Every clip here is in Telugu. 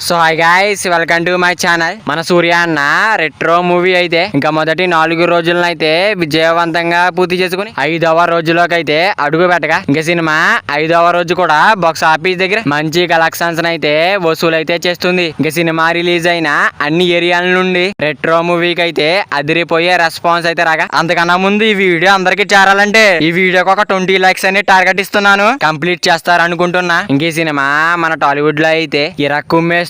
So hi guys, welcome to my channel. మన సూర్య అన్న రెట్రో మూవీ అయితే ఇంకా మొదటి 4 రోజులను అయితే విజయవంతంగా పూర్తి చేసుకుని 5వ రోజులోకి అయితే అడుగు పెట్టగా ఇంకా సినిమా 5వ రోజు కూడా బాక్స్ ఆఫీస్ దగ్గర మంచి కలెక్షన్స్ అయితే వసూలు అయితే చేస్తుంది. ఇంకా సినిమా రిలీజ్ అయిన అన్ని ఏరియాల నుండి రెట్రో మూవీకి అయితే అదిరిపోయే రెస్పాన్స్ అయితే రాగా, అంతకన్నా ముందు ఈ వీడియో అందరికి చేరాలంటే ఈ వీడియోకి ఒక 20 లైక్స్ అని టార్గెట్ ఇస్తున్నాను. కంప్లీట్ చేస్తారనుకుంటున్నా. ఇంక ఈ సినిమా మన టాలీవుడ్ లో అయితే ఇరక్కుమ్మేస్తుంది.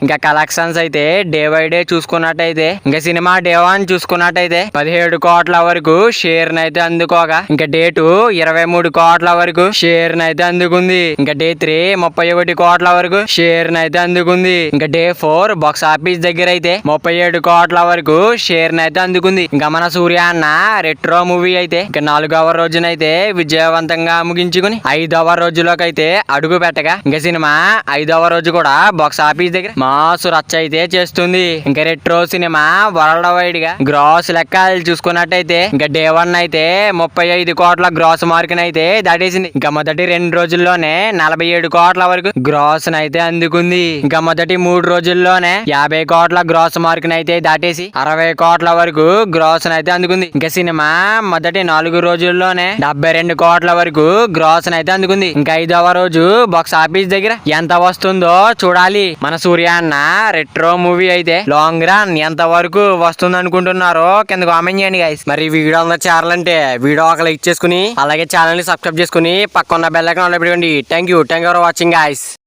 ఇంకా కలెక్షన్స్ అయితే డే బై డే చూసుకున్నట్టయితే ఇంకా సినిమా డే 1 చూసుకున్నట్టయితే 17 కోట్ల వరకు షేర్ నైతే అందుకోగా, ఇంకా డే 2 23 కోట్ల వరకు షేర్ నైతే అందుకుంది. ఇంకా డే 3 31 కోట్ల వరకు షేర్ నైతే అందుకుంది. ఇంకా డే 4 బాక్స్ ఆఫీస్ దగ్గర అయితే 37 కోట్ల వరకు షేర్ నైతే అందుకుంది. ఇంకా మన సూర్య అన్న రెట్రో మూవీ అయితే ఇంకా 4వ రోజునైతే విజయవంతంగా ముగించుకుని 5వ రోజులోకి అయితే అడుగు పెట్టగా, ఇంకా సినిమా 5వ రోజు కూడా బాక్స్ ఆఫీస్ దగ్గర మాసు రచ్చ అయితే చేస్తుంది. ఇంకా రెట్రో సినిమా వరల్డ్ వైడ్ గా గ్రాస్ లెక్కలు చూసుకున్నట్టయితే ఇంకా డే 1 అయితే 35 కోట్ల గ్రాస్ మార్క్ అయితే దాటేసింది. ఇంకా మొదటి 2 రోజుల్లోనే 47 కోట్ల వరకు గ్రాస్ అయితే అందుకుంది. ఇంకా మొదటి 3 రోజుల్లోనే 50 కోట్ల గ్రాస్ మార్క్ అయితే దాటేసి 60 కోట్ల వరకు గ్రాస్ అయితే అందుకుంది. ఇంకా సినిమా మొదటి 4 రోజుల్లోనే 72 కోట్ల వరకు గ్రాస్ అయితే అందుకుంది. ఇంకా 5వ రోజు బాక్స్ ఆఫీస్ దగ్గర ఎంత వస్తుందో చూడాలి. మన సూర్య అన్న రెట్రో మూవీ అయితే లాంగ్ రన్ ఎంత వరకు వస్తుంది అనుకుంటున్నారో కింద కామెంట్ చేయండి గైస్. మరి వీడియో అందరూ చేరాలంటే వీడియో ఒక లైక్ చేసుకుని అలాగే ఛానల్ ని సబ్స్క్రైబ్ చేసుకుని పక్కన బెల్ ఐకాన్ ఆన్ లో పెట్టుకోండి. Thank you for watching guys.